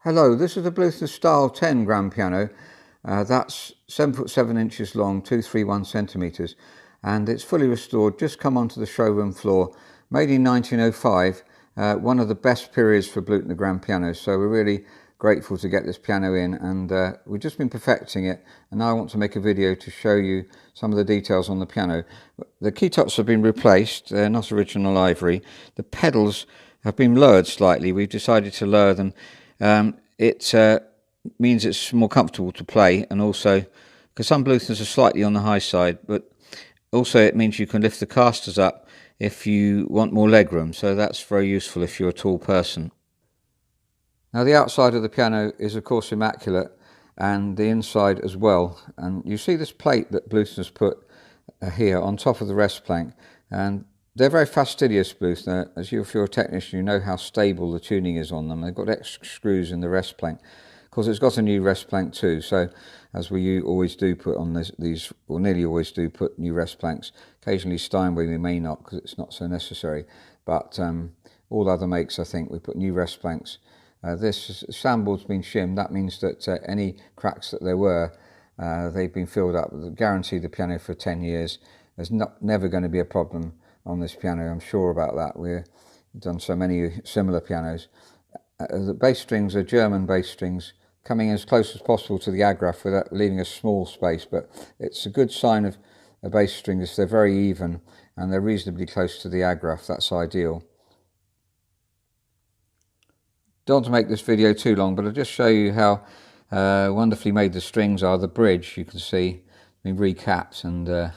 Hello, this is the Bluthner style 10 grand piano. That's 7 foot 7 inches long, 231 centimeters, and it's fully restored, just come onto the showroom floor, made in 1905, one of the best periods for Bluthner grand pianos. So we're really grateful to get this piano in, and we've just been perfecting it, and now I want to make a video to show you some of the details on the piano. The keytops have been replaced, they're not original ivory. The pedals have been lowered slightly. We've decided to lower them. It means it's more comfortable to play, and also because some Bluthners are slightly on the high side, but also it means you can lift the casters up if you want more legroom, so that's very useful if you're a tall person. Now the outside of the piano is of course immaculate, and the inside as well, and you see this plate that Bluthners put here on top of the rest plank, and they're very fastidious, Bluthner. If you're a technician, you know how stable the tuning is on them. They've got extra screws in the rest plank. Of course, it's got a new rest plank too, so as we always do put on these, or nearly always do put new rest planks. Occasionally Steinway we may not, because it's not so necessary, but all other makes, I think, we put new rest planks. This soundboard's been shimmed. That means that any cracks that there were, they've been filled up. Guarantee the piano for 10 years. There's never going to be a problem on this piano, I'm sure about that. We've done so many similar pianos. The bass strings are German bass strings, coming as close as possible to the agraff without leaving a small space, but it's a good sign of a bass string is they're very even and they're reasonably close to the agraff. That's ideal. Don't want to make this video too long, but I'll just show you how wonderfully made the strings are. The bridge, you can see, been recapped and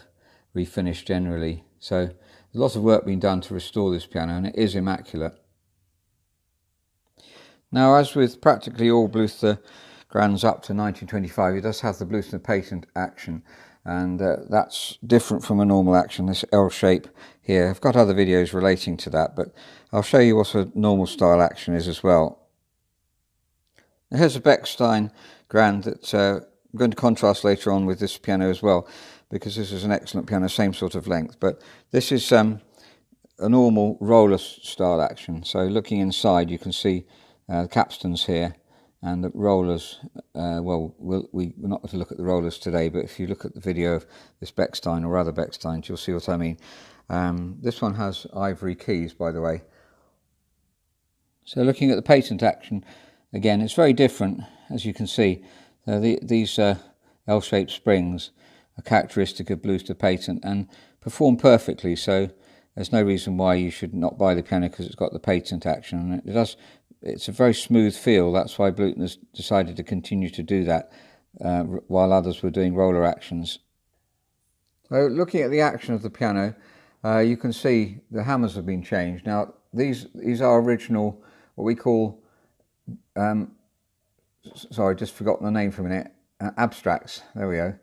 refinished generally. So there's a lot of work being done to restore this piano, and it is immaculate. Now, as with practically all Bluthner grands up to 1925, it does have the Bluthner patent action, and that's different from a normal action, this L shape here. I've got other videos relating to that, but I'll show you what a normal style action is as well. Now, here's a Bechstein grand that I'm going to contrast later on with this piano as well, because this is an excellent piano, same sort of length, but this is a normal roller style action. So looking inside, you can see the capstans here and the rollers. Well, we're not going to look at the rollers today, but if you look at the video of this Bechstein or other Bechsteins, you'll see what I mean. This one has ivory keys, by the way. So looking at the patent action, again, it's very different, as you can see. These L-shaped springs are characteristic of Bluthner patent and perform perfectly, so there's no reason why you should not buy the piano because it's got the patent action. And it's a very smooth feel. That's why Bluthners decided to continue to do that while others were doing roller actions. So looking at the action of the piano, you can see the hammers have been changed. Now these are original, what we call sorry, just forgotten the name for a minute, abstracts. There we go.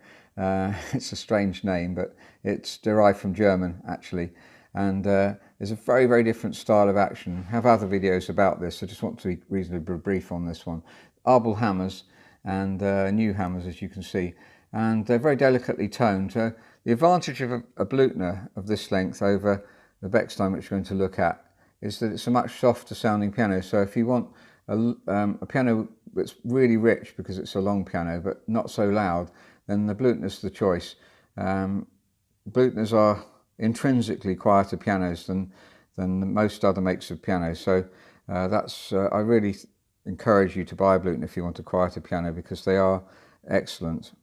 It's a strange name, but it's derived from German actually, and there's a very, very different style of action. I have other videos about this. I just want to be reasonably brief on this one. Arbel hammers and new hammers, as you can see, and they're very delicately toned. The advantage of a Bluthner of this length over the Bechstein, which we're going to look at, is that it's a much softer sounding piano. So if you want a piano that's really rich because it's a long piano but not so loud, then the Bluthners the choice. Bluthners are intrinsically quieter pianos than most other makes of pianos. So I really encourage you to buy a Bluthner if you want a quieter piano, because they are excellent.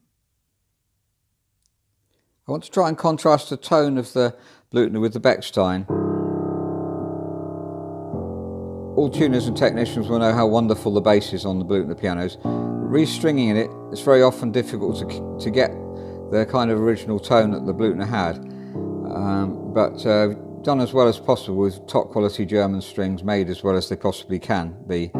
I want to try and contrast the tone of the Bluthner with the Bechstein. All tuners and technicians will know how wonderful the bass is on the Bluthner pianos. Restringing it, it's very often difficult to get the kind of original tone that the Bluthner had, but done as well as possible with top quality German strings, made as well as they possibly can be.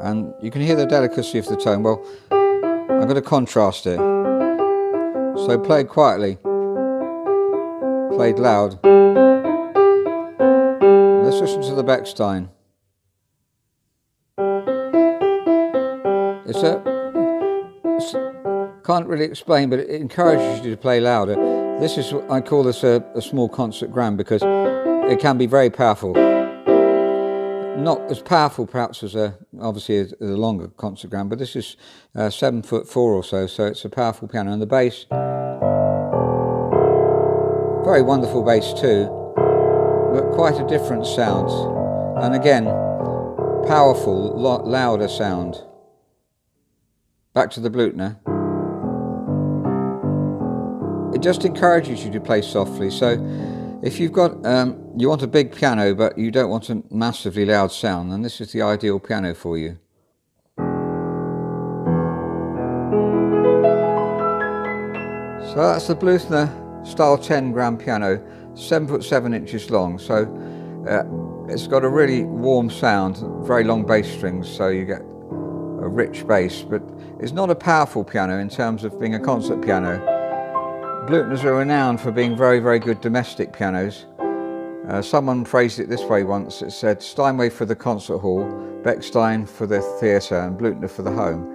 And you can hear the delicacy of the tone. Well, I'm going to contrast it. So played quietly, played loud. Let's listen to the Bechstein. Can't really explain, but it encourages you to play louder. I call this a small concert grand, because it can be very powerful. not as powerful perhaps as obviously a longer concert grand, but this is 7'4" or so it's a powerful piano. And the bass, very wonderful bass too, but quite a different sound. And again, powerful, louder sound. Back to the Bluthner. It just encourages you to play softly. So if you've got, you want a big piano but you don't want a massively loud sound, then this is the ideal piano for you. So that's the Bluthner Style 10 grand piano, 7'7" long. So it's got a really warm sound, very long bass strings, so you get a rich bass, but it's not a powerful piano in terms of being a concert piano. Bluthners are renowned for being very, very good domestic pianos. Someone phrased it this way once. It said, Steinway for the concert hall, Bechstein for the theatre, and Bluthner for the home.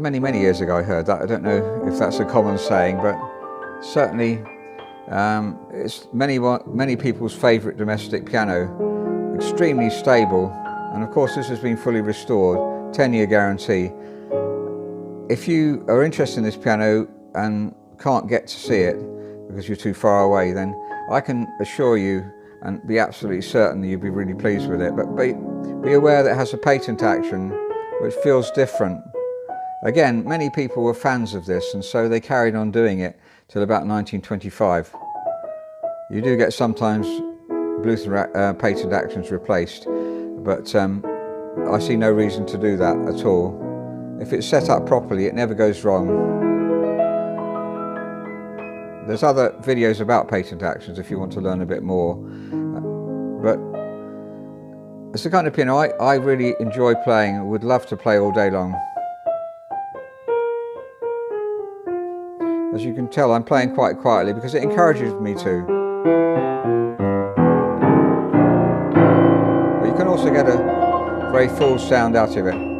Many, many years ago I heard that. I don't know if that's a common saying, but certainly it's many people's favourite domestic piano. Extremely stable, and of course this has been fully restored, 10-year guarantee. If you are interested in this piano and can't get to see it because you're too far away, then I can assure you and be absolutely certain that you'll be really pleased with it. But be aware that it has a patent action which feels different. Again, many people were fans of this, and so they carried on doing it till about 1925. You do get sometimes Bluthner patent actions replaced, but I see no reason to do that at all. If it's set up properly, it never goes wrong. There's other videos about patent actions if you want to learn a bit more, but it's the kind of piano I really enjoy playing and would love to play all day long. As you can tell, I'm playing quite quietly because it encourages me to. But you can also get a very full sound out of it.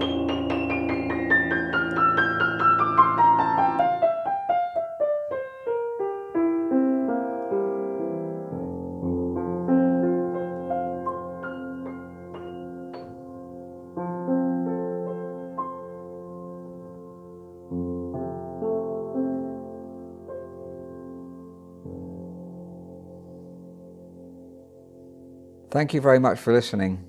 Thank you very much for listening.